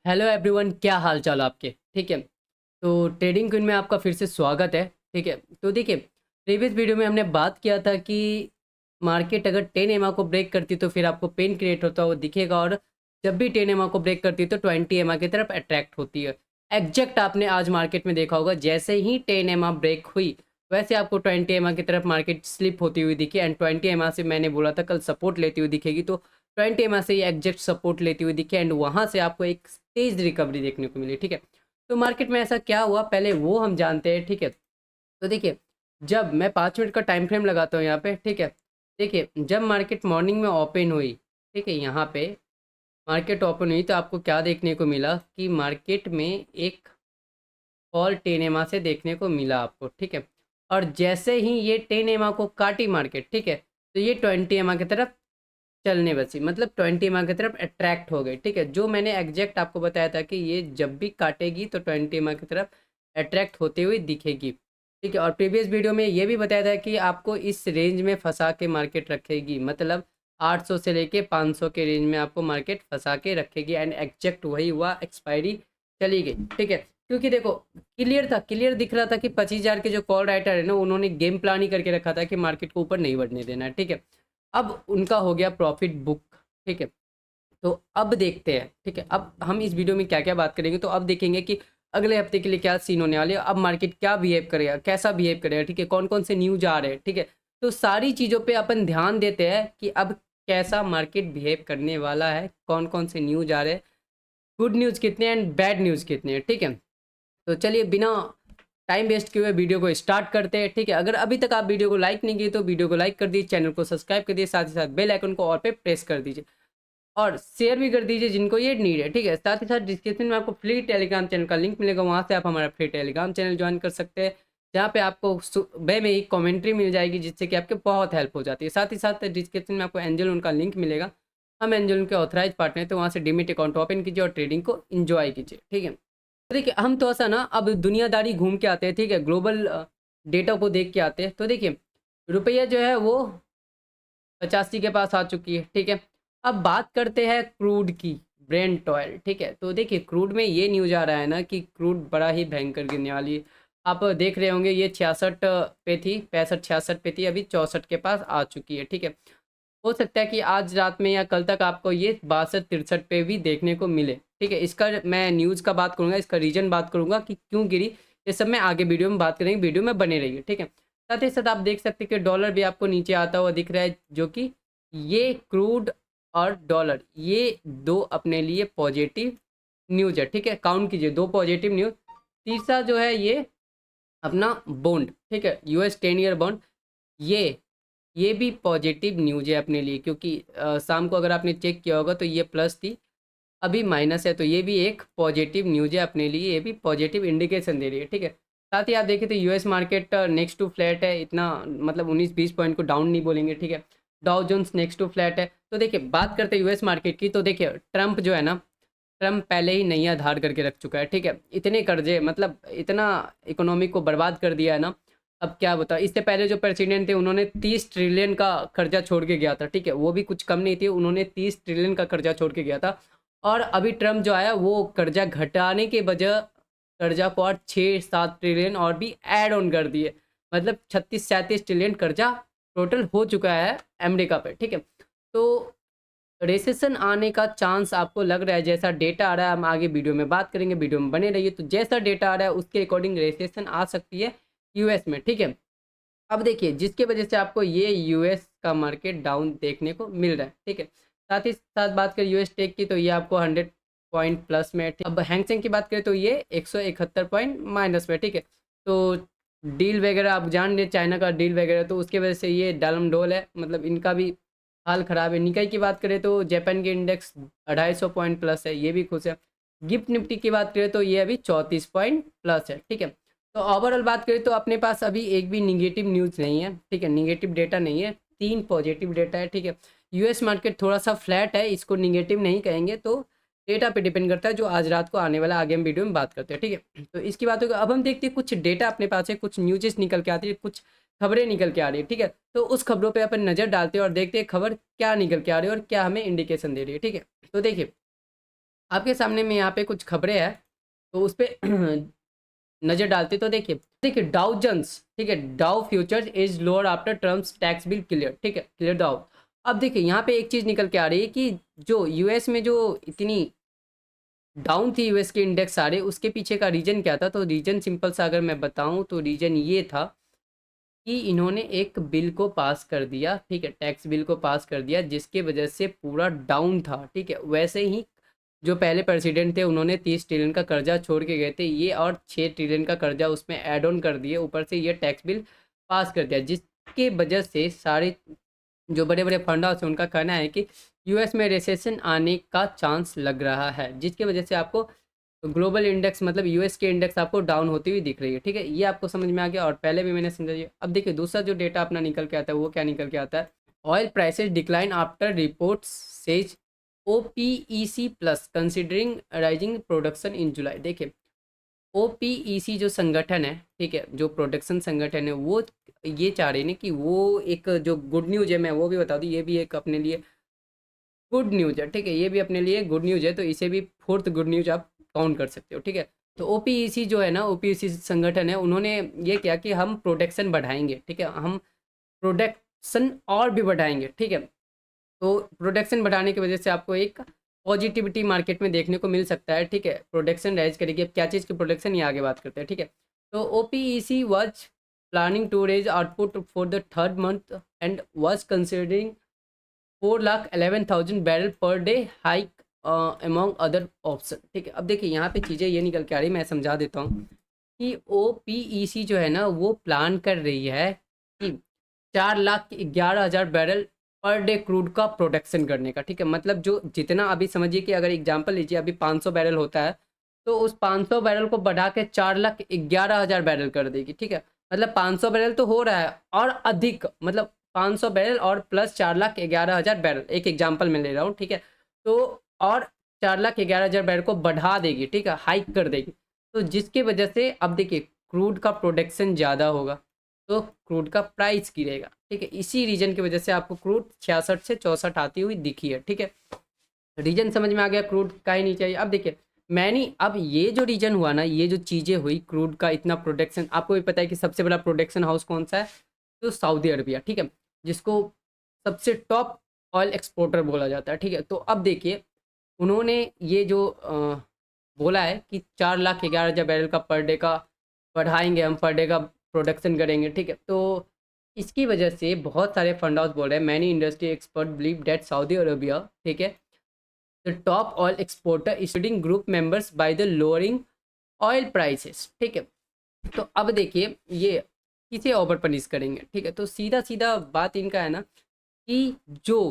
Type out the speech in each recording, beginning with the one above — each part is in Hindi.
हेलो एवरीवन, क्या हाल चाल आपके। ठीक है। तो ट्रेडिंग क्वीन में आपका फिर से स्वागत है। ठीक है। तो देखिए, प्रीवियस वीडियो में हमने बात किया था कि मार्केट अगर 10 एमआ को ब्रेक करती तो फिर आपको पेन क्रिएट होता हुआ दिखेगा, और जब भी 10 एमआ को ब्रेक करती है तो 20 एमआ की तरफ अट्रैक्ट होती है। एग्जैक्ट आपने आज मार्केट में देखा होगा, जैसे ही 10 एमआ ब्रेक हुई वैसे आपको 20 एमआ की तरफ मार्केट स्लिप होती हुई दिखी, एंड 20 एमआ से मैंने बोला था कल सपोर्ट लेती हुई दिखेगी, तो 20 एमआ से ये एग्जैक्ट सपोर्ट लेती हुई दिखे, एंड वहाँ से आपको एक तेज रिकवरी देखने को मिली। ठीक है। तो मार्केट में ऐसा क्या हुआ पहले वो हम जानते हैं। ठीक है। तो देखिए, जब मैं 5 मिनट का टाइम फ्रेम लगाता हूँ यहाँ पे। ठीक है। देखिए, जब मार्केट मॉर्निंग में ओपन हुई, ठीक है, यहाँ पे मार्केट ओपन हुई तो आपको क्या देखने को मिला कि मार्केट में एक फॉल 10 एमा से देखने को मिला आपको। ठीक है। और जैसे ही ये 10 एमा को काटी मार्केट, ठीक है, तो ये 20 एमा की तरफ चलने बसी, मतलब 20 एमआ की तरफ अट्रैक्ट हो गई। ठीक है। जो मैंने एग्जैक्ट आपको बताया था कि ये जब भी काटेगी तो 20 एमआ की तरफ अट्रैक्ट होते हुए दिखेगी। ठीक है। और प्रीवियस वीडियो में ये भी बताया था कि आपको इस रेंज में फंसा के मार्केट रखेगी, मतलब 800 से लेके 500 के रेंज में आपको मार्केट फंसा के रखेगी, एंड एग्जैक्ट वही हुआ, एक्सपायरी चली गई। ठीक है। क्योंकि देखो, क्लियर दिख रहा था कि 25,000 के जो कॉल राइटर है ना, उन्होंने गेम प्लान ही करके रखा था कि मार्केट को ऊपर नहीं बढ़ने देना है। ठीक है। अब उनका हो गया प्रॉफिट बुक। ठीक है। तो अब देखते हैं। ठीक है। अब हम इस वीडियो में क्या क्या बात करेंगे, तो अब देखेंगे कि अगले हफ्ते के लिए क्या सीन होने वाले है, अब मार्केट क्या बिहेव करेगा, कैसा बिहेव करेगा। ठीक है। कौन कौन से न्यूज आ रहे हैं। ठीक है। तो सारी चीज़ों पे अपन ध्यान देते हैं कि अब कैसा मार्केट बिहेव करने वाला है, कौन कौन से न्यूज आ रहे हैं, गुड न्यूज़ कितने एंड बैड न्यूज़ कितने हैं। ठीक है। तो चलिए, बिना टाइम वेस्ट किए हुए वीडियो को स्टार्ट करते हैं। ठीक है। अगर अभी तक आप वीडियो को लाइक नहीं किए तो वीडियो को लाइक कर दीजिए, चैनल को सब्सक्राइब कर दीजिए, साथ ही साथ बेल आइकन को ऑल पे प्रेस कर दीजिए, और शेयर भी कर दीजिए जिनको ये नीड है। ठीक है। साथ ही साथ डिस्क्रिप्शन में आपको फ्री टेलीग्राम चैनल का लिंक मिलेगा, वहाँ से आप हमारा फ्री टेलीग्राम चैनल ज्वाइन कर सकते हैं, जहाँ पे आपको सुबह में ही कमेंट्री मिल जाएगी, जिससे कि आपके बहुत हेल्प हो जाती है। साथ ही साथ डिस्क्रिप्शन में आपको एंजल उनका लिंक मिलेगा, हम एंजल उनके ऑथराइज पार्टनर हैं, तो वहाँ से डीमेट अकाउंट ओपन कीजिए और ट्रेडिंग को इन्जॉय कीजिए। ठीक है। तो देखिए, हम तो ऐसा ना अब दुनियादारी घूम के आते हैं। ठीक है। ग्लोबल डेटा को देख के आते हैं। तो देखिए, रुपया जो है वो 85 के पास आ चुकी है। ठीक है। अब बात करते हैं क्रूड की, ब्रेंट ऑयल। ठीक है। तो देखिए, क्रूड में ये न्यूज़ आ रहा है ना कि क्रूड बड़ा ही भयंकर गिरने वाली है। आप देख रहे होंगे, ये 66 पे थी, 65-66 पे थी, अभी 64 के पास आ चुकी है। ठीक है। हो सकता है कि आज रात में या कल तक आपको ये 62-63 पे भी देखने को मिले। ठीक है। इसका मैं न्यूज़ का बात करूँगा, इसका रीज़न बात करूँगा कि क्यों गिरी, ये सब मैं आगे वीडियो में बात करेंगे, वीडियो में बने रहिए। ठीक है। साथ ही साथ आप देख सकते हैं कि डॉलर भी आपको नीचे आता हुआ दिख रहा है, जो कि ये क्रूड और डॉलर, ये दो अपने लिए पॉजिटिव न्यूज़ है। ठीक है। काउंट कीजिए, दो पॉजिटिव न्यूज़। तीसरा जो है ये अपना बॉन्ड, ठीक है, यूएस 10 ईयर बॉन्ड, ये भी पॉजिटिव न्यूज़ है अपने लिए, क्योंकि शाम को अगर आपने चेक किया होगा तो ये प्लस थी, अभी माइनस है, तो ये भी एक पॉजिटिव न्यूज़ है अपने लिए, ये भी पॉजिटिव इंडिकेशन दे रही है। ठीक है। साथ ही आप देखें तो US market next to flat है, इतना मतलब 19-20 पॉइंट को डाउन नहीं बोलेंगे। ठीक है। Dow Jones next to flat है। तो देखिए, बात करते हैं यूएस मार्केट की, तो देखिए ट्रंप जो है ना, ट्रंप पहले ही नैया धार करके रख चुका है। ठीक है। इतने कर्जे, मतलब इतना इकोनॉमी को बर्बाद कर दिया है ना, अब क्या बताओ। इससे पहले जो प्रेसिडेंट थे उन्होंने 30 ट्रिलियन का कर्जा छोड़ के गया था। ठीक है। वो भी कुछ कम नहीं थी, उन्होंने 30 ट्रिलियन का कर्जा छोड़ के गया था, और अभी ट्रम्प जो आया वो कर्जा घटाने के बजाय कर्जा को और 6-7 ट्रिलियन और भी ऐड ऑन कर दिए, मतलब 36-37 ट्रिलियन कर्जा टोटल हो चुका है अमेरिका पे। ठीक है। तो रिसेशन आने का चांस आपको लग रहा है, जैसा डेटा आ रहा है, हम आगे वीडियो में बात करेंगे, वीडियो में बने रहिए। तो जैसा डेटा आ रहा है उसके अकॉर्डिंग रिसेशन आ सकती है यूएस में। ठीक है। अब देखिए, जिसके वजह से आपको ये यूएस का मार्केट डाउन देखने को मिल रहा है। ठीक है। साथ ही साथ बात करें यूएस टेक की, तो ये आपको 100 पॉइंट प्लस में है। अब हैंगसेंग की बात करें तो ये 171 पॉइंट माइनस में। ठीक है। तो डील वगैरह आप जान रहे, चाइना का डील वगैरह, तो उसके वजह से ये डालम डोल है, मतलब इनका भी हाल ख़राब है। निकाई की बात करें तो जापान के इंडेक्स 250 पॉइंट प्लस है, ये भी खुश है। गिफ्ट निफ्टी की बात करें तो ये अभी 34 पॉइंट प्लस है। ठीक है। तो ओवरऑल बात करें तो अपने पास अभी एक भी निगेटिव न्यूज़ नहीं है। ठीक है। निगेटिव डेटा नहीं है, 3 पॉजिटिव डेटा है। ठीक है। यूएस मार्केट थोड़ा सा फ्लैट है, इसको निगेटिव नहीं कहेंगे, तो डेटा पे डिपेंड करता है जो आज रात को आने वाला, आगे हम वीडियो में बात करते हैं। ठीक है। तो इसकी बात होगी। अब हम देखते हैं कुछ डेटा अपने पास है, कुछ न्यूज़ निकल के आती है, कुछ खबरें निकल के आ रही है। ठीक है। तो उस खबरों पे अपन नज़र डालते हैं और देखते हैं खबर क्या निकल के आ रही है और क्या हमें इंडिकेशन दे रही है। ठीक है। तो देखिए, आपके सामने में यहाँ पे कुछ खबरें हैं, तो उस पे नज़र डालते तो देखिए देखिए डाउ जन्स, ठीक है, Dow futures is lower after Trump's tax bill clear, ठीक है, क्लियर डाउ। अब देखिए यहाँ पे एक चीज़ निकल के आ रही है कि जो यूएस में जो इतनी डाउन थी यूएस के इंडेक्स सारे, उसके पीछे का रीजन क्या था? तो रीजन सिंपल सा अगर मैं बताऊं तो रीजन ये था कि इन्होंने एक बिल को पास कर दिया, ठीक है, टैक्स बिल को पास कर दिया, जिसके वजह से पूरा डाउन था, ठीक है। वैसे ही जो पहले प्रेसिडेंट थे उन्होंने 30 ट्रिलियन का कर्जा छोड़ के गए थे, ये और 6 ट्रिलियन का कर्जा उसमें ऐड ऑन कर दिए, ऊपर से ये टैक्स बिल पास कर दिया, जिसके वजह से सारे जो बड़े बड़े फंड हाउस हैं उनका कहना है कि यूएस में रिसेशन आने का चांस लग रहा है, जिसकी वजह से आपको ग्लोबल इंडेक्स मतलब यूएस के इंडेक्स आपको डाउन होती हुई दिख रही है, ठीक है। ये आपको समझ में आ गया और पहले भी मैंने समझा दिया। अब देखिए दूसरा जो डेटा अपना निकल के आता है वो क्या निकल के आता है? Oil prices decline after report says OPEC plus considering rising production in July. देखिए ओपीईसी जो संगठन है, ठीक है, जो प्रोडक्शन संगठन है, वो ये चाह रहे हैं कि वो एक जो गुड न्यूज़ है, मैं वो भी बता दूँ, ये भी एक अपने लिए गुड न्यूज़ है, ठीक है, ये भी अपने लिए गुड न्यूज़ है, तो इसे भी फोर्थ गुड न्यूज़ आप काउंट कर सकते हो, ठीक है। तो ओपीईसी जो है ना, ओपीईसी संगठन है, उन्होंने ये किया कि हम प्रोडक्शन बढ़ाएंगे, ठीक है, हम प्रोडक्शन और भी बढ़ाएंगे, ठीक है। तो प्रोडक्शन बढ़ाने की वजह से आपको एक पॉजिटिविटी मार्केट में देखने को मिल सकता है, ठीक है, प्रोडक्शन राइज करेगी। अब क्या चीज़ की प्रोडक्शन, ये आगे बात करते हैं, ठीक है। तो OPEC was planning to raise output for the third month and was considering 4,11,000 barrel per day hike among other option, ठीक है। अब देखिए यहाँ पे चीज़ें ये निकल के आ रही, मैं समझा देता हूँ कि ओपीईसी जो है ना वो प्लान कर रही है कि 4,11,000 बैरल पर डे क्रूड का प्रोडक्शन करने का, ठीक है। मतलब जो जितना अभी समझिए कि अगर एग्जांपल लीजिए अभी 500 बैरल होता है, तो उस 500 बैरल को बढ़ा के 4,11,000 बैरल कर देगी, ठीक है। मतलब 500 बैरल तो हो रहा है और अधिक, मतलब 500 बैरल और प्लस 4,11,000 बैरल, एक एग्जाम्पल मैं ले रहा हूँ, ठीक है। तो और 4,11,000 बैरल को बढ़ा देगी, ठीक है, हाइक कर देगी, तो जिसकी वजह से अब देखिए क्रूड का प्रोडक्शन ज़्यादा होगा तो क्रूड का प्राइस गिरेगा, ठीक है। इसी रीजन की वजह से आपको क्रूड 66 से 64 आती हुई दिखी है, ठीक है। रीजन समझ में आ गया क्रूड का ही नहीं चाहिए। अब देखिए मैंने अब ये जो रीजन हुआ ना, ये जो चीज़ें हुई क्रूड का इतना प्रोडक्शन, आपको भी पता है कि सबसे बड़ा प्रोडक्शन हाउस कौन सा है? तो सऊदी अरबिया, ठीक है, जिसको सबसे टॉप ऑयल एक्सपोर्टर बोला जाता है, ठीक है। तो अब देखिए उन्होंने ये जो बोला है कि 4,11,000 बैरल का पर डे का बढ़ाएंगे, हम पर डे का प्रोडक्शन करेंगे, ठीक है। तो इसकी वजह से बहुत सारे फंड हाउस बोल रहे हैं, many industry expert believe date Saudi Arabia, ठीक है, the top oil exporter including group members by the lowering oil prices, ठीक है। तो अब देखिए ये किसे ओवर पनिश करेंगे, ठीक है। तो सीधा सीधा बात इनका है ना कि जो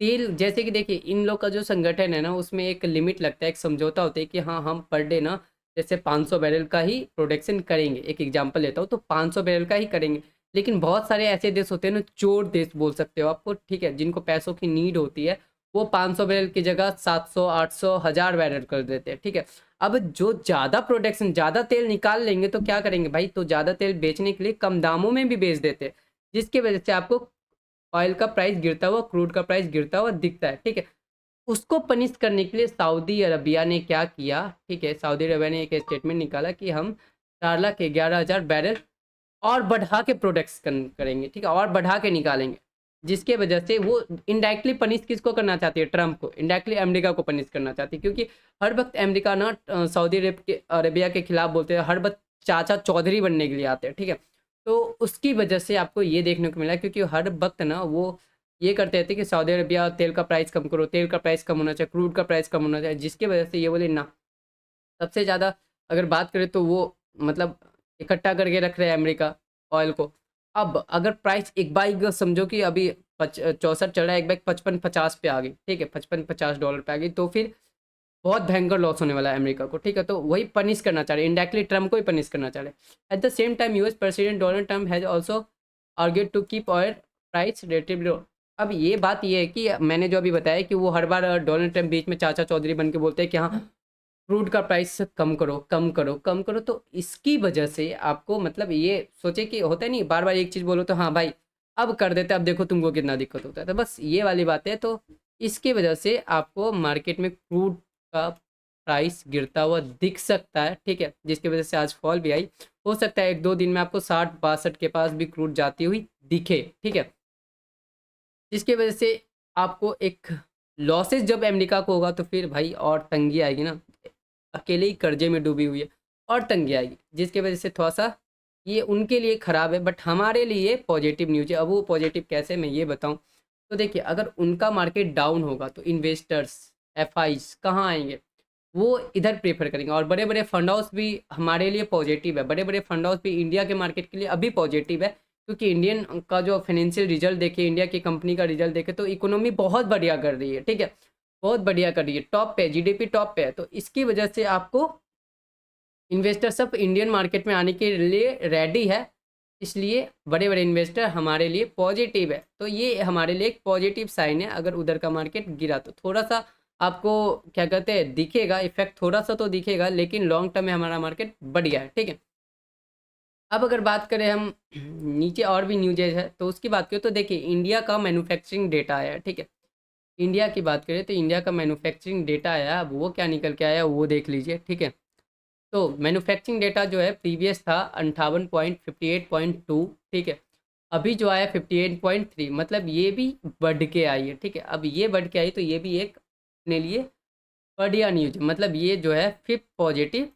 तेल, जैसे कि देखिए इन लोग का जो संगठन है ना उसमें एक लिमिट लगता है, एक समझौता होता है कि हाँ हम पर डे ना जैसे 500 बैरल का ही प्रोडक्शन करेंगे, एक एग्जांपल लेता हूँ, तो 500 बैरल का ही करेंगे। लेकिन बहुत सारे ऐसे देश होते हैं ना, चोर देश बोल सकते हो आपको, ठीक है, जिनको पैसों की नीड होती है, वो 500 बैरल की जगह 700, 800, 1000 बैरल कर देते हैं, ठीक है। अब जो ज़्यादा प्रोडक्शन, ज़्यादा तेल निकाल लेंगे तो क्या करेंगे भाई, तो ज़्यादा तेल बेचने के लिए कम दामों में भी बेच देते हैं, जिसकी वजह से आपको ऑयल का प्राइस गिरता हुआ, क्रूड का प्राइस गिरता हुआ दिखता है, ठीक है। उसको पनिश करने के लिए सऊदी अरबिया ने क्या किया, ठीक है, सऊदी अरबिया ने एक स्टेटमेंट निकाला कि हम 4,11,000 बैरल और बढ़ा के प्रोडक्शन करेंगे, ठीक है, और बढ़ा के निकालेंगे, जिसके वजह से वो इनडायरेक्टली पनिश किसको करना चाहती है? ट्रम्प को। इनडायरेक्टली अमेरिका को पनिश करना चाहती है, क्योंकि हर वक्त अमेरिका ना सऊदी अरबिया के खिलाफ बोलते हैं, हर वक्त चाचा चौधरी बनने के लिए आते हैं, ठीक है। तो उसकी वजह से आपको ये देखने को मिला, क्योंकि हर वक्त ना वो ये करते रहते कि सऊदी अरबिया तेल का प्राइस कम करो, तेल का प्राइस कम होना चाहिए, क्रूड का प्राइस कम होना चाहिए, जिसकी वजह से ये बोले ना, सबसे ज़्यादा अगर बात करें तो वो मतलब इकट्ठा करके रख रहे हैं अमेरिका ऑयल को। अब अगर प्राइस एक बाइक समझो कि अभी 64 चल रहा है, एक बाइक 55-50 पे आ गई, ठीक है, 55-50 डॉलर पे आ गई, तो फिर बहुत भयंकर लॉस होने वाला है अमेरिका को, ठीक है। तो वही पनिश करना चाह रहे हैं, इनडायरेक्टली ट्रम्प को ही पनिश करना चाह रहे हैं। At the same time US president Donald Trump has also argued to keep oil price relatively low. अब ये बात ये है कि मैंने जो अभी बताया कि वो हर बार डोनाल्ड ट्रम्प बीच में चाचा चौधरी बन के बोलते हैं कि हाँ क्रूड का प्राइस कम करो, कम करो, कम करो, तो इसकी वजह से आपको मतलब ये सोचे कि होता है नहीं, बार बार एक चीज़ बोलो तो हाँ भाई अब कर देते, अब देखो तुमको कितना दिक्कत होता है, तो बस ये वाली बात है। तो इसकी वजह से आपको मार्केट में क्रूड का प्राइस गिरता हुआ दिख सकता है, ठीक है, जिसकी वजह से आज फॉल भी आई। हो सकता है 1-2 दिन में आपको 60-62 के पास भी क्रूड जाती हुई दिखे, ठीक है, जिसकी वजह से आपको एक लॉसेस जब अमेरिका को होगा तो फिर भाई और तंगी आएगी ना, अकेले ही कर्जे में डूबी हुई है और तंगी आएगी, जिसकी वजह से थोड़ा सा ये उनके लिए ख़राब है, बट हमारे लिए पॉजिटिव न्यूज़ है। अब वो पॉजिटिव कैसे, मैं ये बताऊं। तो देखिए, अगर उनका मार्केट डाउन होगा तो इन्वेस्टर्स, एफआईज कहाँ आएंगे, वो इधर प्रेफर करेंगे। और बड़े बड़े फंड हाउस भी हमारे लिए पॉजिटिव है, बड़े बड़े फंड हाउस भी इंडिया के मार्केट के लिए अभी पॉजिटिव है, क्योंकि इंडियन का जो फाइनेंशियल रिजल्ट देखे, इंडिया की कंपनी का रिजल्ट देखे तो इकोनॉमी बहुत बढ़िया कर रही है, ठीक है, बहुत बढ़िया कर रही है, टॉप पे, जीडीपी टॉप पे है। तो इसकी वजह से आपको इन्वेस्टर सब इंडियन मार्केट में आने के लिए रेडी है, इसलिए बड़े बड़े इन्वेस्टर हमारे लिए पॉजिटिव है। तो ये हमारे लिए एक पॉजिटिव साइन है। अगर उधर का मार्केट गिरा तो थोड़ा सा आपको क्या कहते हैं दिखेगा इफेक्ट, थोड़ा सा तो दिखेगा, लेकिन लॉन्ग टर्म में हमारा मार्केट बढ़िया है, ठीक है। अब अगर बात करें हम नीचे और भी न्यूजेज है तो उसकी बात करें तो देखिए, इंडिया का मैन्युफैक्चरिंग डेटा आया है, ठीक है। इंडिया की बात करें तो इंडिया का मैन्युफैक्चरिंग डेटा आया, अब वो क्या निकल के आया वो देख लीजिए, ठीक है। तो मैन्युफैक्चरिंग डेटा जो है प्रीवियस था 58.58.2, ठीक है, अभी जो आया 58.3, मतलब ये भी बढ़ के आई है, ठीक है। अब ये बढ़ के आई तो ये भी एक अपने लिए बढ़िया न्यूज, मतलब ये जो है फिफ्थ पॉजिटिव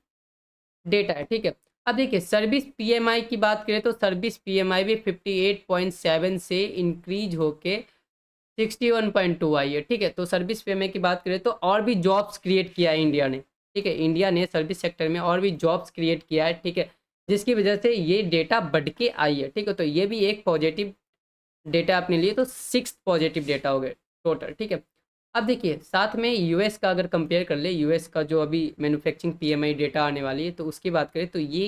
डेटा है, ठीक है। अब देखिए, सर्विस पीएमआई की बात करें तो सर्विस पीएमआई भी 58.7 से इंक्रीज होके 61.2 आई है, ठीक है। तो सर्विस पीएमआई की बात करें तो और भी जॉब्स क्रिएट किया है इंडिया ने, ठीक है, इंडिया ने सर्विस सेक्टर में और भी जॉब्स क्रिएट किया है, ठीक है, जिसकी वजह से ये डेटा बढ़ के आई है, ठीक है। तो ये भी एक पॉजिटिव डेटा अपने लिए, तो 6 पॉजिटिव डेटा हो गए टोटल, ठीक है। अब देखिए, साथ में यूएस का अगर कंपेयर कर ले, यूएस का जो अभी मैन्युफैक्चरिंग पीएमआई डेटा आने वाली है तो उसकी बात करें तो ये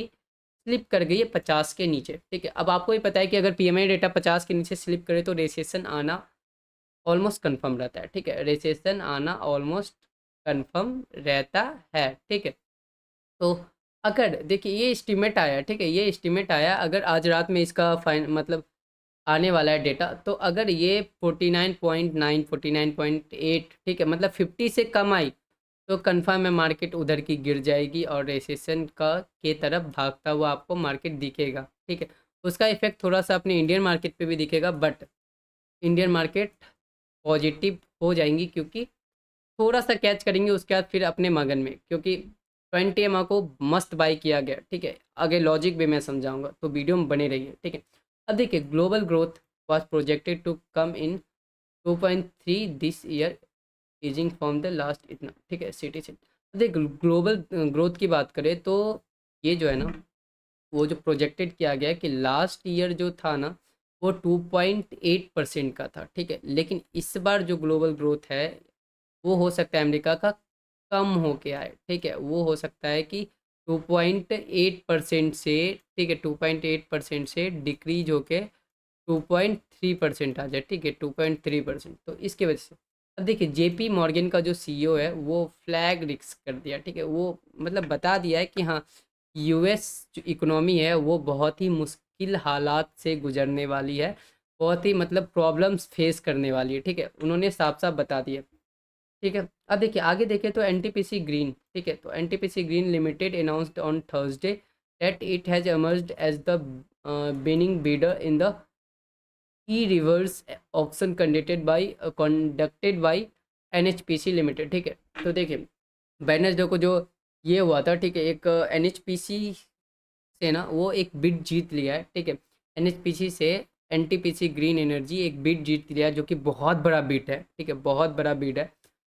स्लिप कर गई है 50 के नीचे, ठीक है। अब आपको ही पता है कि अगर पीएमआई डेटा 50 के नीचे स्लिप करे तो रिसेशन आना ऑलमोस्ट कंफर्म रहता है, ठीक है, रिसेशन आना ऑलमोस्ट कंफर्म रहता है, ठीक है। तो अगर देखिए ये एस्टीमेट आया, ठीक है, ये एस्टीमेट आया, अगर आज रात में इसका फाइन मतलब आने वाला है डेटा, तो अगर ये 49.9 49.8, ठीक है, मतलब 50 से कम आई तो कंफर्म है मार्केट उधर की गिर जाएगी और रेसेशन का के तरफ भागता हुआ आपको मार्केट दिखेगा, ठीक है। उसका इफेक्ट थोड़ा सा अपने इंडियन मार्केट पे भी दिखेगा, बट इंडियन मार्केट पॉजिटिव हो जाएंगी क्योंकि थोड़ा सा कैच करेंगे, उसके बाद फिर अपने मगन में, क्योंकि 20 को मस्त बाई किया गया, ठीक है। आगे लॉजिक भी मैं समझाऊंगा, तो वीडियो में बने रहिए, ठीक है। अब देखिए, global growth was projected to come in 2.3 this year, easing from the last इतना, ठीक है, सिटी से। देखिए, ग्लोबल ग्रोथ की बात करें तो ये जो है ना, वो जो प्रोजेक्टेड किया गया है कि लास्ट ईयर जो था ना वो 2.8% का था, ठीक है, लेकिन इस बार जो ग्लोबल ग्रोथ है वो हो सकता है अमेरिका का कम हो के आए, ठीक है, वो हो सकता है कि 2.8% से, ठीक है, 2.8% से डिक्रीज होके 2.3% आ जाए, ठीक है, 2.3%। तो इसकी वजह से अब देखिए, जेपी मॉर्गन का जो सीईओ है वो फ्लैग रिस्क कर दिया, ठीक है, वो मतलब बता दिया है कि हाँ, यूएस जो इकोनॉमी है वो बहुत ही मुश्किल हालात से गुजरने वाली है, बहुत ही मतलब प्रॉब्लम्स फेस करने वाली है, ठीक है, उन्होंने साफ साफ बता दिया, ठीक है। अब देखिए, आगे देखें तो एनटीपीसी ग्रीन, ठीक है, तो NTPC green limited announced on Thursday that it has emerged as the winning bidder in the e-reverse auction conducted by NHPC limited, ठीक है। तो देखिए, वेडनेसडे को जो ये हुआ था, ठीक है, एक एनएचपीसी से ना वो एक बिड जीत लिया है, ठीक है, एनएचपीसी से एनटीपीसी ग्रीन एनर्जी एक बिड जीत लिया है, जो कि बहुत बड़ा बिड है, ठीक है, बहुत बड़ा बिड है।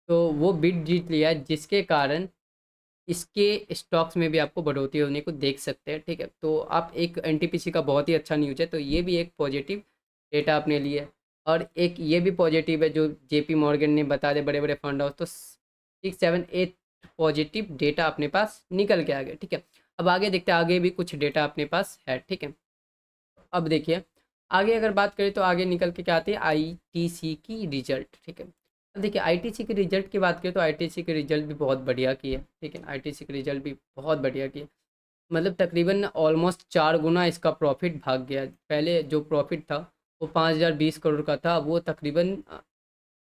तो वो बिड जीत लिया है, जिसके कारण इसके स्टॉक्स में भी आपको बढ़ोतरी होने को देख सकते हैं, ठीक है। तो आप एक एनटीपीसी का बहुत ही अच्छा न्यूज़ है, तो ये भी एक पॉजिटिव डेटा अपने लिए। और एक ये भी पॉजिटिव है जो जेपी मॉर्गन ने बता दे, बड़े बड़े फंड हाउस, तो 6-7-8 पॉजिटिव डेटा अपने पास निकल के आ गए, ठीक है। अब आगे देखते हैं, आगे भी कुछ डेटा अपने पास है, ठीक है। अब देखिए, आगे अगर बात करें तो आगे निकल के क्या आती है, आईटीसी की रिजल्ट, ठीक है। अब देखिए, आईटीसी के रिजल्ट की बात करें तो आईटीसी के रिजल्ट भी बहुत बढ़िया की है, ठीक है, आईटीसी के रिजल्ट भी बहुत बढ़िया की है, मतलब तकरीबन ऑलमोस्ट 4 गुना इसका प्रॉफिट भाग गया। पहले जो प्रॉफिट था वो 5020 करोड़ का था, वो तकरीबन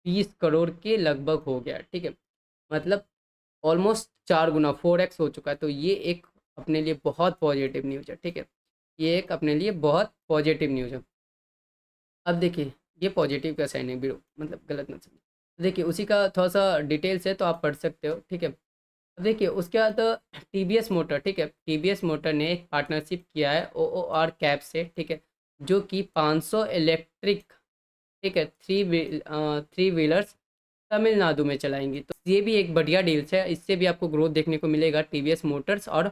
20 करोड़ के लगभग हो गया, ठीक है, मतलब ऑलमोस्ट 4 गुना 4x हो चुका है। तो ये एक अपने लिए बहुत पॉजिटिव न्यूज़ है, ठीक है। ये एक अपने लिए बहुत पॉजिटिव न्यूज़ है। अब देखिए ये पॉजिटिव का साइन है ब्रो, मतलब गलत मत समझिए। देखिए उसी का थोड़ा सा डिटेल्स है तो आप पढ़ सकते हो, ठीक है। अब देखिए उसके बाद टीवीएस मोटर, ठीक है, टीवीएस मोटर ने एक पार्टनरशिप किया है ओओआर कैब से, ठीक है, जो कि 500 इलेक्ट्रिक, ठीक है, थ्री व्हीलर्स तमिलनाडु में चलाएंगी। तो ये भी एक बढ़िया डील्स है, इससे भी आपको ग्रोथ देखने को मिलेगा टीवीएस मोटर्स और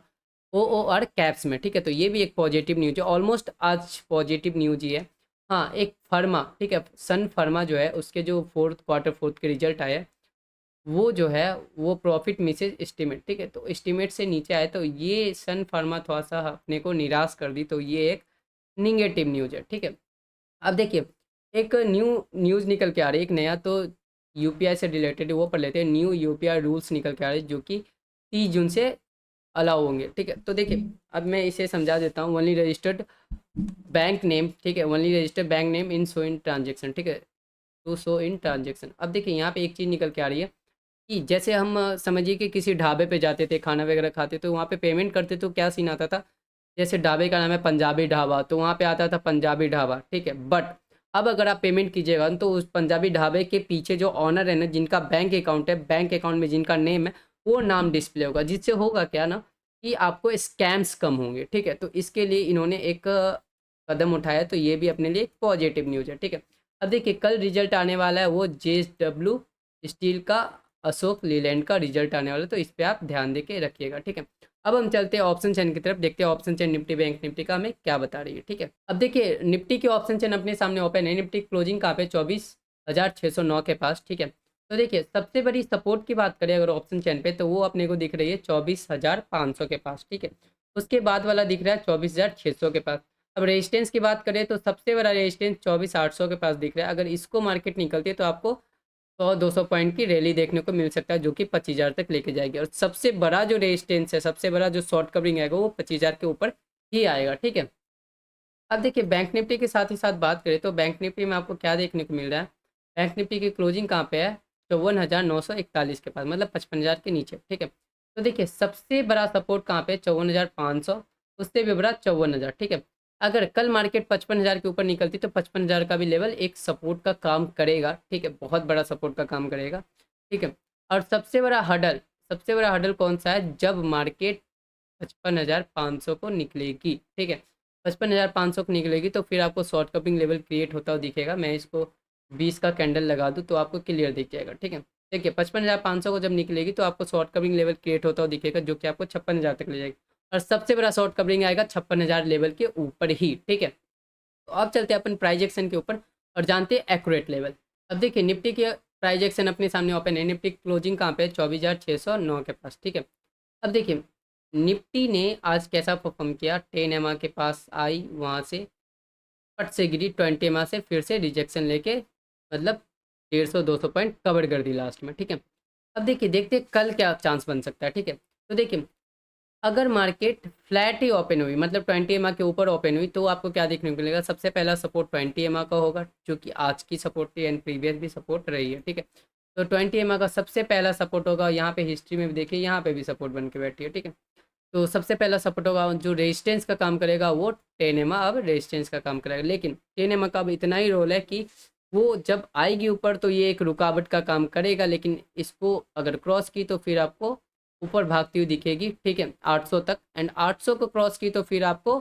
ओओआर कैब्स में, ठीक है। तो ये भी एक पॉजिटिव न्यूज है, ऑलमोस्ट आज पॉजिटिव न्यूज ही है। हाँ एक फर्मा, ठीक है, सन फर्मा जो है उसके जो फोर्थ के रिजल्ट आए हैं, वो जो है वो प्रॉफिट मिसेज एस्टिमेट, ठीक है, तो एस्टिमेट से नीचे आए, तो ये सन फार्मा थोड़ा सा अपने को निराश कर दी, तो ये एक निगेटिव न्यूज है, ठीक है। अब देखिए एक न्यूज़ निकल के आ रही है, एक नया, तो यूपीआई से रिलेटेड वो पढ़ लेते हैं। न्यू यूपीआई रूल्स निकल के आ रहे हैं जो कि 30 जून से अलाउ होंगे, ठीक है। तो देखिए अब मैं इसे समझा देता हूँ। ओनली रजिस्टर्ड बैंक नेम, ठीक है, only registered bank name in show in transaction, ठीक है, टू शो इन ट्रांजेक्शन। अब देखिए यहाँ पे एक चीज़ निकल के आ रही है कि जैसे हम समझिए कि किसी ढाबे पे जाते थे, खाना वगैरह खाते, तो वहाँ पे पेमेंट करते तो क्या सीन आता था, जैसे ढाबे का नाम है पंजाबी ढाबा, तो वहाँ पे आता था पंजाबी ढाबा, ठीक है। बट अब अगर आप पेमेंट कीजिएगा तो उस पंजाबी ढाबे के पीछे जो ऑनर है ना, जिनका बैंक अकाउंट है, बैंक अकाउंट में जिनका नेम है, वो नाम डिस्प्ले होगा, जिससे होगा क्या ना कि आपको स्कैम्स कम होंगे, ठीक है। तो इसके लिए इन्होंने एक कदम उठाया, तो ये भी अपने लिए एक पॉजिटिव न्यूज़ है, ठीक है। अब देखिए कल रिजल्ट आने वाला है, वो JSW स्टील का, अशोक लीलैंड का रिजल्ट आने वाला है, तो इस पर आप ध्यान दे के रखिएगा, ठीक है। अब हम चलते हैं ऑप्शन चेन की तरफ, देखते हैं option chain Nifty bank Nifty का हमें क्या बता रही है, ठीक है। अब देखिए निफ्टी की ऑप्शन चेन अपने सामने ओपन है। निफ्टी क्लोजिंग कहाँ पे, 24,609 के पास, ठीक है। तो देखिए सबसे बड़ी सपोर्ट की बात करें अगर ऑप्शन चेन पे, तो वो अपने को दिख रही है 24,500 के पास, ठीक है। उसके बाद वाला दिख रहा है 24,600 के पास। अब रेजिस्टेंस की बात करें तो सबसे बड़ा रेजिस्टेंस 24,800 के पास दिख रहा है। अगर इसको मार्केट निकलती है तो आपको 100-200 पॉइंट की रैली देखने को मिल सकता है, जो कि 25,000 तक लेके जाएगी। और सबसे बड़ा जो रेजिस्टेंस है, सबसे बड़ा जो शॉर्ट कवरिंग आएगा, वो 25,000 के ऊपर ही आएगा, ठीक है। अब देखिए बैंक निफ्टी के साथ ही साथ बात करें तो बैंक निफ्टी में आपको क्या देखने को मिल रहा है। बैंक निफ्टी की क्लोजिंग कहाँ पे है, 54,941 के पास, मतलब 55,000 के नीचे, ठीक है। तो देखिए सबसे बड़ा सपोर्ट कहाँ पे, 54,500, उससे भी बड़ा 54,000, ठीक है। अगर कल मार्केट 55,000 के ऊपर निकलती तो 55,000 का भी लेवल एक सपोर्ट का काम करेगा, ठीक है, बहुत बड़ा सपोर्ट का काम करेगा, ठीक है। और सबसे बड़ा हडल कौन सा है, जब मार्केट 55,500 को निकलेगी, ठीक है। 55,500 को निकलेगी तो फिर आपको शॉर्ट कपिंग लेवल क्रिएट होता हुआ दिखेगा। मैं इसको 20 का कैंडल लगा दूँ तो आपको क्लियर दिख जाएगा, ठीक है। देखिए 55,500 को जब निकलेगी तो आपको शॉर्ट कवरिंग लेवल क्रिएट होता हुआ दिखेगा, जो कि आपको 56,000 तक ले जाएगी। और सबसे बड़ा शॉर्ट कवरिंग आएगा 56,000 लेवल के ऊपर ही, ठीक है। तो अब चलते हैं अपन प्राइज एक्शन के ऊपर और जानते हैं एक्यूरेट लेवल। अब देखिए निफ्टी की प्राइज एक्शन अपने सामने ओपन है। निफ्टी क्लोजिंग कहाँ पे है, 24,609 के पास, ठीक है। अब देखिए निफ्टी ने आज कैसा परफॉर्म किया, 10 EMA के पास आई, वहाँ से फट से गिरी, 20 EMA से फिर से रिजेक्शन लेके, मतलब 150-200 पॉइंट कवर कर दी लास्ट में, ठीक है। अब देखिए देखते हैं कल क्या चांस बन सकता है, ठीक है। तो देखिए अगर मार्केट फ्लैट ही ओपन हुई, मतलब 20 EMA के ऊपर ओपन हुई, तो आपको क्या देखने को मिलेगा, सबसे पहला सपोर्ट 20 EMA का होगा, जो कि आज की सपोर्ट थी एंड प्रीवियस भी सपोर्ट रही है, ठीक है। तो 20 EMA का सबसे पहला सपोर्ट होगा। यहाँ पे हिस्ट्री में भी देखिए, यहाँ पे भी सपोर्ट बन के बैठी है, ठीक है। तो सबसे पहला सपोर्ट होगा, जो रेजिस्टेंस का काम करेगा वो 10 EMA अब रेजिस्टेंस का काम करेगा। लेकिन 10 EMA का अब इतना ही रोल है कि वो जब आएगी ऊपर तो ये एक रुकावट का काम करेगा, लेकिन इसको अगर क्रॉस की तो फिर आपको ऊपर भागती हुई दिखेगी, ठीक है, 800 तक। एंड 800 को क्रॉस की तो फिर आपको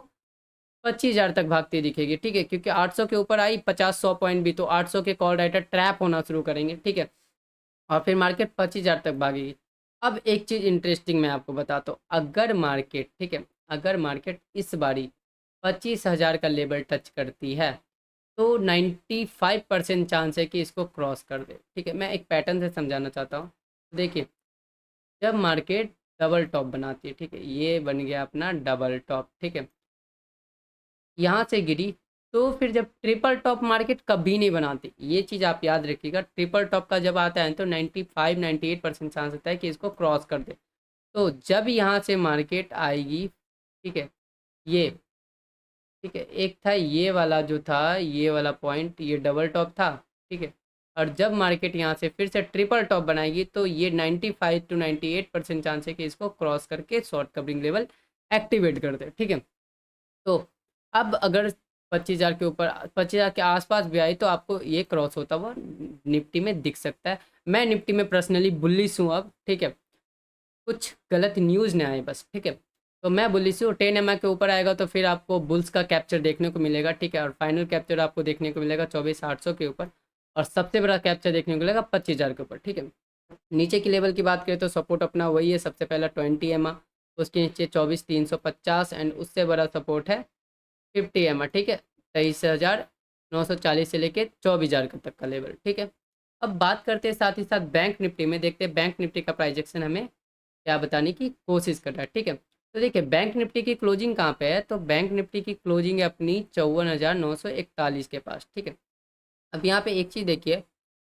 25,000 तक भागती दिखेगी, ठीक है, क्योंकि 800 के ऊपर आई 50-100 पॉइंट भी, तो 800 के कॉल राइटर ट्रैप होना शुरू करेंगे, ठीक है, और फिर मार्केट 25,000 तक भागेगी। अब एक चीज़ इंटरेस्टिंग मैं आपको बताता हूँ, अगर मार्केट, ठीक है, अगर मार्केट इस बारी 25,000 का लेवल टच करती है तो 95% चांस है कि इसको क्रॉस कर दे, ठीक है। मैं एक पैटर्न से समझाना चाहता हूँ। देखिए जब मार्केट डबल टॉप बनाती है, ठीक है, ये बन गया अपना डबल टॉप, ठीक है, यहाँ से गिरी, तो फिर जब ट्रिपल टॉप मार्केट कभी नहीं बनाती, ये चीज़ आप याद रखिएगा। ट्रिपल टॉप का जब आता है तो 95-98% चांस होता है कि इसको क्रॉस कर दे। तो जब यहाँ से मार्केट आएगी, ठीक है, ये, ठीक है, एक था ये वाला जो था, ये वाला पॉइंट, ये डबल टॉप था, ठीक है, और जब मार्केट यहाँ से फिर से ट्रिपल टॉप बनाएगी तो ये 95 to 98% चांस है कि इसको क्रॉस करके शॉर्ट कवरिंग लेवल एक्टिवेट कर दे। ठीक है, तो अब अगर 25,000 के ऊपर 25,000 के आसपास भी आई तो आपको ये क्रॉस होता हुआ निफ्टी में दिख सकता है। मैं निफ्टी में पर्सनली बुलिश हूँ अब। ठीक है, कुछ गलत न्यूज़ ना आए बस। ठीक है, तो मैं बुलिश हूँ। 10 MA के ऊपर आएगा तो फिर आपको बुल्स का कैप्चर देखने को मिलेगा। ठीक है, और फाइनल कैप्चर आपको देखने को मिलेगा 24,800 के ऊपर, और सबसे बड़ा कैप्चर देखने को मिलेगा 25,000 के ऊपर। ठीक है, नीचे की लेवल की बात करें तो सपोर्ट अपना वही है, सबसे पहला 20 MA, उसके नीचे 24,350 एंड उससे बड़ा सपोर्ट है 50 MA। ठीक है, 23,940 से लेके 24,000 तक का लेवल। ठीक है, अब बात करते हैं साथ ही साथ बैंक निफ्टी में। देखते हैं बैंक निफ्टी का प्राइजेक्शन हमें क्या बताने की कोशिश कर रहा है। ठीक है, तो देखिए बैंक निफ्टी की क्लोजिंग कहाँ पे है, तो बैंक निफ्टी की क्लोजिंग है अपनी 54,941 के पास। ठीक है, अब यहाँ पे एक चीज़ देखिए,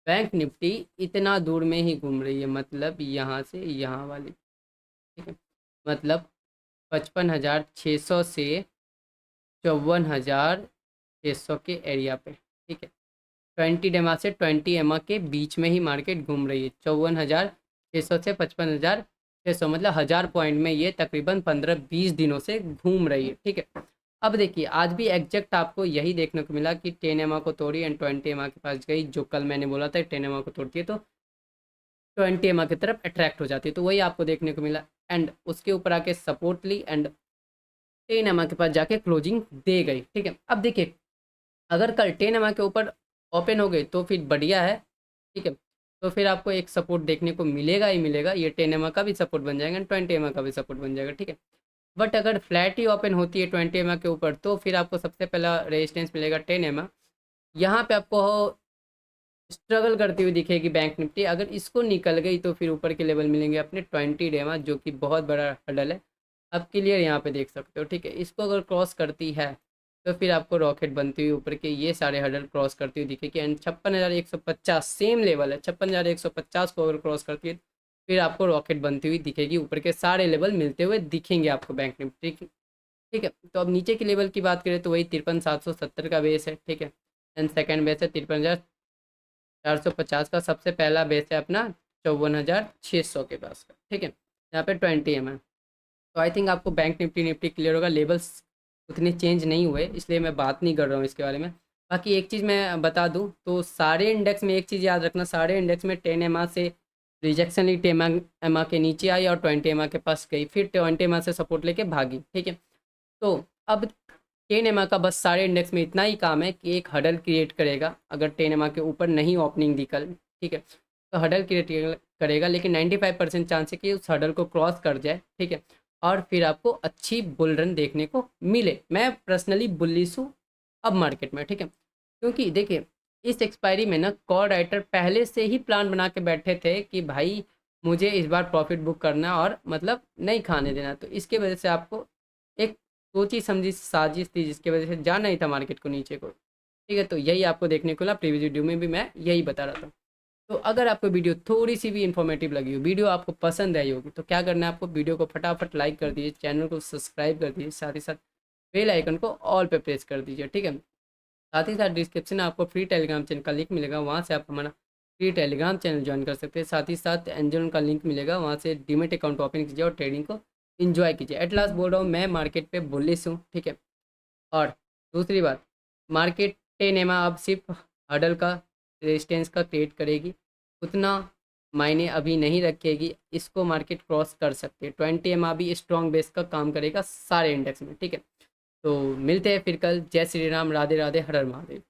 बैंक निफ्टी इतना दूर में ही घूम रही है, मतलब यहाँ से यहाँ वाली। ठीक है, मतलब 55,600 से 54,600 के एरिया पे। ठीक है, 20 MA से 20 MA के बीच में ही मार्केट घूम रही है। 54,600 से 55,600, मतलब 1000 पॉइंट में ये तकरीबन 15-20 दिनों से घूम रही है। ठीक है, अब देखिए आज भी एग्जैक्ट आपको यही देखने को मिला कि 10 MA को तोड़ी एंड 20 MA के पास गई, जो कल मैंने बोला था 10 MA को तोड़ती है तो 20 MA की तरफ अट्रैक्ट हो जाती है, तो वही आपको देखने को मिला। एंड उसके ऊपर आके सपोर्ट ली एंड 10 MA के पास जाके क्लोजिंग दे गई। ठीक है, अब देखिए अगर कल 10 MA के ऊपर ओपन हो गई तो फिर बढ़िया है। ठीक है, तो फिर आपको एक सपोर्ट देखने को मिलेगा ही मिलेगा, ये 10 MA का भी सपोर्ट बन जाएगा एंड 20 MA का भी सपोर्ट बन जाएगा। ठीक है, बट अगर फ्लैट ही ओपन होती है 20 MA के ऊपर तो फिर आपको सबसे पहला रेजिस्टेंस मिलेगा 10 MA। यहाँ पे आपको स्ट्रगल करती हुई दिखेगी बैंक निफ्टी, अगर इसको निकल गई तो फिर ऊपर के लेवल मिलेंगे अपने 20 MA, जो कि बहुत बड़ा हडल है। आप क्लियर यहाँ पे देख सकते हो। ठीक है, इसको अगर क्रॉस करती है तो फिर आपको रॉकेट बनती हुई ऊपर के ये सारे हडल क्रॉस करती हुई दिखेगी एंड 56,150 सेम लेवल है, 56,150 को अगर क्रॉस करती है फिर आपको रॉकेट बनती हुई दिखेगी, ऊपर के सारे लेवल मिलते हुए दिखेंगे आपको बैंक निफ्टी की। ठीक है, तो अब नीचे की लेवल की बात करें तो वही 53,770 का बेस है। ठीक है, एंड सेकेंड बेस है 53,450 का, सबसे पहला बेस है अपना 54,600 के पास का। ठीक है, यहाँ पे 20 MA। तो आई थिंक आपको बैंक निफ्टी निफ्टी क्लियर होगा, लेवल्स उतने चेंज नहीं हुए इसलिए मैं बात नहीं कर रहा हूँ इसके बारे में। बाकी एक चीज़ मैं बता दूँ तो सारे इंडेक्स में एक चीज़ याद रखना, सारे इंडेक्स में 10 MA से रिजेक्शन ली, 10 MA के नीचे आई और 20 MA के पास गई, फिर 20 MA से सपोर्ट लेके भागी। ठीक है, तो अब 10 MA का बस सारे इंडेक्स में इतना ही काम है कि एक हडल क्रिएट करेगा, अगर 10 MA के ऊपर नहीं ओपनिंग दी कल। ठीक है, तो हडल क्रिएट करेगा, लेकिन 95% चांस है कि उस हडल को क्रॉस कर जाए। ठीक है, और फिर आपको अच्छी बुल रन देखने को मिले। मैं पर्सनली बुलिश हूँ अब मार्केट में। ठीक है, क्योंकि देखिए इस एक्सपायरी में ना कॉल राइटर पहले से ही प्लान बना के बैठे थे कि भाई मुझे इस बार प्रॉफिट बुक करना और मतलब नहीं खाने देना, तो इसके वजह से आपको एक सोची समझी साजिश थी जिसकी वजह से जाना ही था मार्केट को नीचे को। ठीक है, तो यही आपको देखने को मिला, प्रीवियस वीडियो में भी मैं यही बता रहा था। तो अगर आपको वीडियो थोड़ी सी भी इन्फॉर्मेटिव लगी हो, वीडियो आपको पसंद आई होगी, तो क्या करना है आपको, वीडियो को फटाफट लाइक कर दीजिए, चैनल को सब्सक्राइब कर दीजिए, साथ ही साथ बेल आइकन को ऑल पे प्रेस कर दीजिए। ठीक है, साथ ही साथ डिस्क्रिप्शन में आपको फ्री टेलीग्राम चैनल का लिंक मिलेगा, वहाँ से आप हमारा फ्री टेलीग्राम चैनल ज्वाइन कर सकते हैं। साथ ही साथ एंजल का लिंक मिलेगा, वहाँ से डीमेट अकाउंट ओपन कीजिए और ट्रेडिंग को इन्जॉय कीजिए। एट लास्ट बोल रहा हूँ, मैं मार्केट पे बुलिश हूँ। ठीक है, और दूसरी बात, मार्केट 10 MA अब सिर्फ हडल का रेजिस्टेंस का क्रिएट करेगी, उतना मायने अभी नहीं रखेगी, इसको मार्केट क्रॉस कर सकते हैं। 20 MA भी स्ट्रॉन्ग बेस का काम करेगा सारे इंडेक्स में। ठीक है, तो मिलते हैं फिर कल। जय श्री राम, राधे राधे, हर हर महादेव।